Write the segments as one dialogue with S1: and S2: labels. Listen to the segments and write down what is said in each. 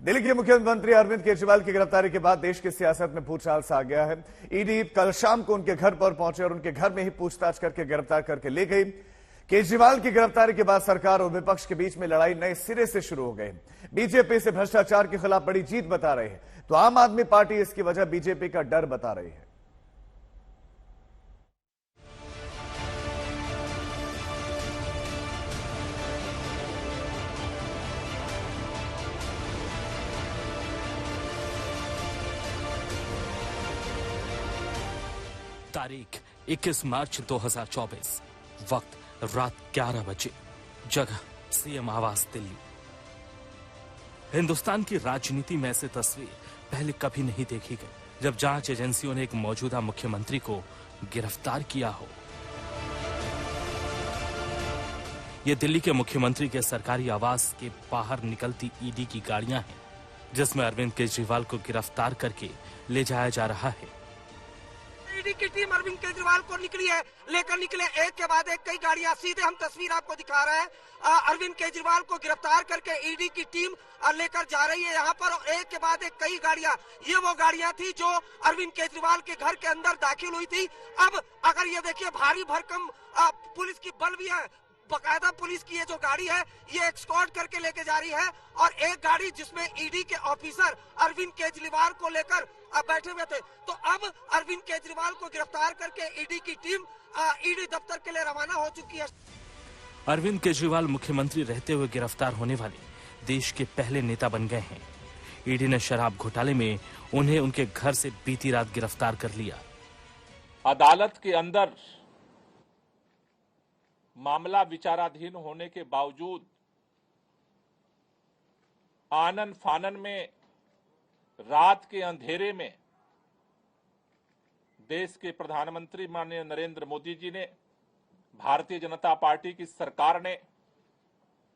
S1: दिल्ली के मुख्यमंत्री अरविंद केजरीवाल की गिरफ्तारी के बाद देश की सियासत में भूचाल सा आ गया है। ईडी कल शाम को उनके घर पर पहुंचे और उनके घर में ही पूछताछ करके गिरफ्तार करके ले गई। केजरीवाल की गिरफ्तारी के बाद सरकार और विपक्ष के बीच में लड़ाई नए सिरे से शुरू हो गई। बीजेपी इसे भ्रष्टाचार के खिलाफ बड़ी जीत बता रही है, तो आम आदमी पार्टी इसकी वजह बीजेपी का डर बता रही है।
S2: तारीख 21 मार्च 2024, वक्त रात 11 बजे, जगह सीएम आवास दिल्ली। हिंदुस्तान की राजनीति में ऐसी तस्वीर पहले कभी नहीं देखी गई जब जांच एजेंसियों ने एक मौजूदा मुख्यमंत्री को गिरफ्तार किया हो। ये दिल्ली के मुख्यमंत्री के सरकारी आवास के बाहर निकलती ईडी की गाड़ियां हैं, जिसमें अरविंद केजरीवाल को गिरफ्तार करके ले जाया जा रहा है।
S3: ईडी की टीम अरविंद केजरीवाल को लेकर निकले एक के बाद एक कई गाड़ियां। सीधे हम तस्वीर आपको दिखा रहे हैं। अरविंद केजरीवाल को गिरफ्तार करके ईडी की टीम लेकर जा रही है यहाँ पर, एक के बाद एक कई गाड़ियां। ये वो गाड़ियां थी जो अरविंद केजरीवाल के घर के अंदर दाखिल हुई थी। अब अगर ये देखिए, भारी भरकम पुलिस की बल भी है, बकायदा पुलिस की ये जो गाड़ी है ये एस्कॉर्ट करके लेके जा रही है, और एक गाड़ी जिसमें ईडी के ऑफिसर अरविंद केजरीवाल को लेकर बैठे हुए थे। तो अब अरविंद केजरीवाल को गिरफ्तार करके ईडी की टीम ईडी दफ्तर के लिए रवाना हो चुकी है।
S2: अरविंद केजरीवाल मुख्यमंत्री रहते हुए गिरफ्तार होने वाले देश के पहले नेता बन गए हैं। ईडी ने शराब घोटाले में उन्हें उनके घर से बीती रात गिरफ्तार कर लिया।
S4: अदालत के अंदर मामला विचाराधीन होने के बावजूद आनन फानन में रात के अंधेरे में देश के प्रधानमंत्री माननीय नरेंद्र मोदी जी ने, भारतीय जनता पार्टी की सरकार ने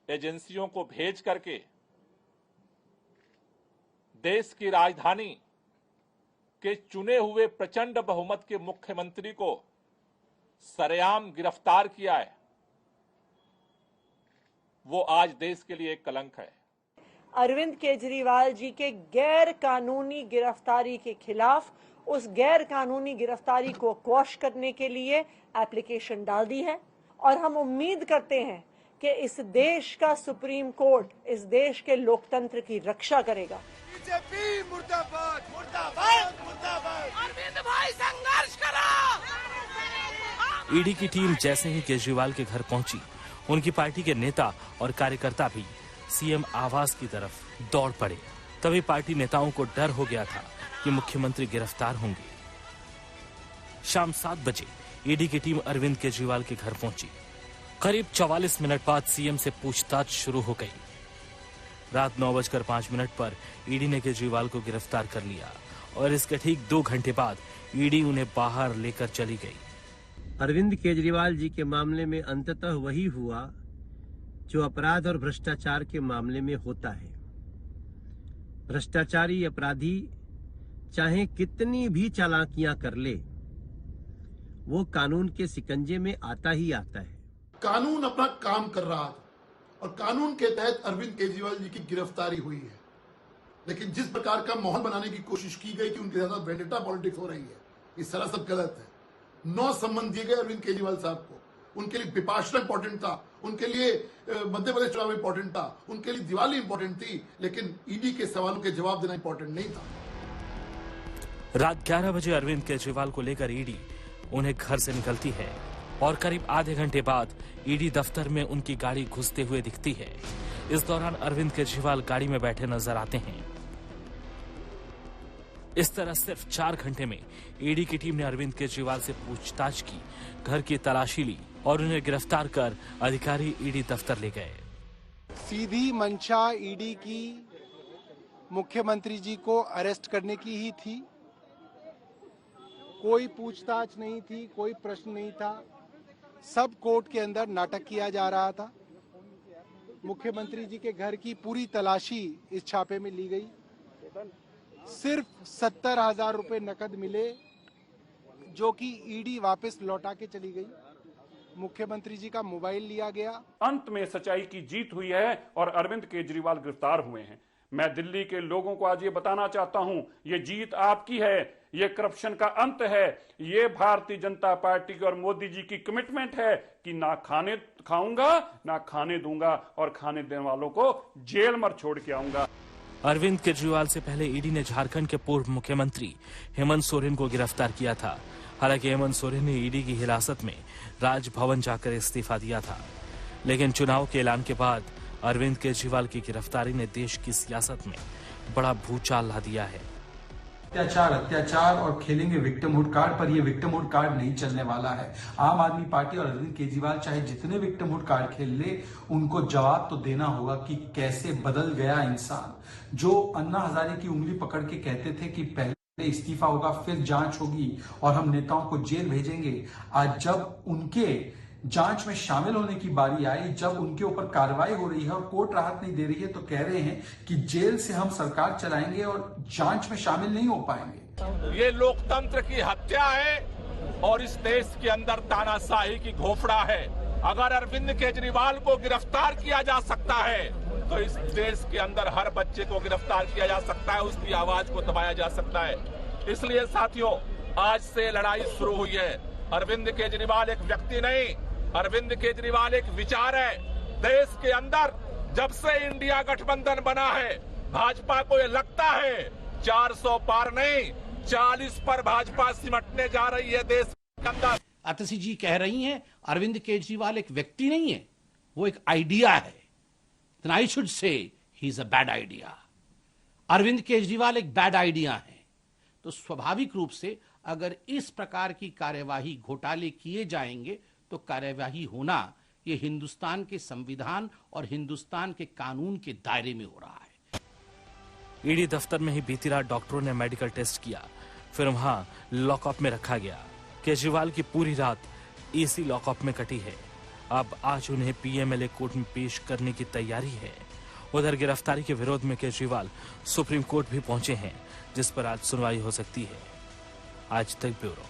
S4: एजेंसियों को भेज करके देश की राजधानी के चुने हुए प्रचंड बहुमत के मुख्यमंत्री को सरेआम गिरफ्तार किया है। वो आज देश के लिए एक कलंक है।
S5: अरविंद केजरीवाल जी के गैर कानूनी गिरफ्तारी के खिलाफ उस गैर कानूनी गिरफ्तारी को क्वॉश करने के लिए एप्लीकेशन डाल दी है, और हम उम्मीद करते हैं कि इस देश का सुप्रीम कोर्ट इस देश के लोकतंत्र की रक्षा करेगा।
S3: बीजेपी मुर्दाबाद, मुर्दाबाद, मुर्दाबाद। अरविंद भाई संघर्ष करो।
S2: ईडी की टीम जैसे ही केजरीवाल के घर पहुंची, उनकी पार्टी के नेता और कार्यकर्ता भी सीएम आवास की तरफ दौड़ पड़े। तभी पार्टी नेताओं को डर हो गया था कि मुख्यमंत्री गिरफ्तार होंगे। शाम 7 बजे ईडी की टीम अरविंद केजरीवाल के घर पहुंची। करीब 44 मिनट बाद सीएम से पूछताछ शुरू हो गई। रात 9:05 पर ईडी ने केजरीवाल को गिरफ्तार कर लिया, और इसके ठीक 2 घंटे बाद ईडी उन्हें बाहर लेकर चली गई।
S6: अरविंद केजरीवाल जी के मामले में अंततः वही हुआ जो अपराध और भ्रष्टाचार के मामले में होता है। भ्रष्टाचारी अपराधी चाहे कितनी भी चालाकियां कर ले, वो कानून के शिकंजे में आता ही आता है।
S7: कानून अपना काम कर रहा था और कानून के तहत अरविंद केजरीवाल जी की गिरफ्तारी हुई है, लेकिन जिस प्रकार का माहौल बनाने की कोशिश की गई कि उनके साथ वेंडेटा पॉलिटिक्स हो रही है, ये सरासर गलत है। 9 सम्मन दिए गए अरविंद केजरीवाल साहब को। उनके लिए विपाशना इंपॉर्टेंट था, उनके लिए मध्य प्रदेश चुनाव इंपॉर्टेंट था, उनके लिए दिवाली इंपॉर्टेंट थी, लेकिन ईडी के सवालों के जवाब देना इंपॉर्टेंट नहीं था।
S2: रात 11 बजे अरविंद केजरीवाल को लेकर ईडी उन्हें घर से निकलती है, और करीब आधे घंटे बाद ईडी दफ्तर में उनकी गाड़ी घुसते हुए दिखती है। इस दौरान अरविंद केजरीवाल गाड़ी में बैठे नजर आते हैं। इस तरह सिर्फ 4 घंटे में ईडी की टीम ने अरविंद केजरीवाल से पूछताछ की, घर की तलाशी ली और उन्हें गिरफ्तार कर अधिकारी ईडी दफ्तर ले गए।
S8: सीधी मंशा ईडी की मुख्यमंत्री जी को अरेस्ट करने की ही थी। कोई पूछताछ नहीं थी, कोई प्रश्न नहीं था। सब कोर्ट के अंदर नाटक किया जा रहा था। मुख्यमंत्री जी के घर की पूरी तलाशी इस छापे में ली गई। सिर्फ 70,000 रुपए नकद मिले, जो कि ईडी वापस लौटा के चली गई। मुख्यमंत्री जी का मोबाइल लिया गया।
S9: अंत में सच्चाई की जीत हुई है और अरविंद केजरीवाल गिरफ्तार हुए हैं। मैं दिल्ली के लोगों को आज ये बताना चाहता हूं, ये जीत आपकी है, ये करप्शन का अंत है, ये भारतीय जनता पार्टी की और मोदी जी की कमिटमेंट है कि ना खाने खाऊंगा ना खाने दूंगा और खाने देने वालों को जेल में छोड़ के आऊंगा।
S2: अरविंद केजरीवाल से पहले ईडी ने झारखंड के पूर्व मुख्यमंत्री हेमंत सोरेन को गिरफ्तार किया था। हालांकि हेमंत सोरेन ने ईडी की हिरासत में राजभवन जाकर इस्तीफा दिया था, लेकिन चुनाव के ऐलान के बाद अरविंद केजरीवाल की गिरफ्तारी ने देश की सियासत में बड़ा भूचाल ला दिया है।
S10: अत्याचार और खेलेंगे विक्टिमहुड कार्ड पर, ये विक्टिमहुड कार्ड नहीं चलने वाला है। आम आदमी पार्टी और अरविंद केजरीवाल चाहे जितने विक्टिमहुड कार्ड खेल ले, उनको जवाब तो देना होगा कि कैसे बदल गया इंसान। जो अन्ना हजारे की उंगली पकड़ के कहते थे कि पहले इस्तीफा होगा फिर जांच होगी और हम नेताओं को जेल भेजेंगे, आज जब उनके जांच में शामिल होने की बारी आई, जब उनके ऊपर कार्रवाई हो रही है और कोर्ट राहत नहीं दे रही है, तो कह रहे हैं कि जेल से हम सरकार चलाएंगे और जांच में शामिल नहीं हो पाएंगे।
S4: ये लोकतंत्र की हत्या है और इस देश के अंदर तानाशाही की घोषणा है। अगर अरविंद केजरीवाल को गिरफ्तार किया जा सकता है तो इस देश के अंदर हर बच्चे को गिरफ्तार किया जा सकता है, उसकी आवाज को दबाया जा सकता है। इसलिए साथियों, आज से लड़ाई शुरू हुई है। अरविंद केजरीवाल एक व्यक्ति नहीं, अरविंद केजरीवाल एक विचार है। देश के अंदर जब से इंडिया गठबंधन बना है, भाजपा को ये लगता है 400 पार नहीं 40 पर भाजपा सिमटने जा रही है देश के अंदर।
S11: आतिशी जी कह रही हैं अरविंद केजरीवाल एक व्यक्ति नहीं है, वो एक आइडिया है। Then I should say he is a bad idea. Arvind Kejriwal एक बैड आइडिया है। तो स्वाभाविक रूप से अगर इस प्रकार की कार्यवाही घोटाले किए जाएंगे तो कार्यवाही होना ये हिंदुस्तान के संविधान और हिंदुस्तान के कानून के दायरे में हो रहा है।
S2: ईडी दफ्तर में ही बीती रात डॉक्टरों ने मेडिकल टेस्ट किया, फिर वहां लॉकअप में रखा गया। केजरीवाल की पूरी रात एसी लॉकअप में कटी है। अब आज उन्हें पीएमएलए कोर्ट में पेश करने की तैयारी है। उधर गिरफ्तारी के विरोध में केजरीवाल सुप्रीम कोर्ट भी पहुंचे हैं, जिस पर आज सुनवाई हो सकती है। आज तक ब्यूरो।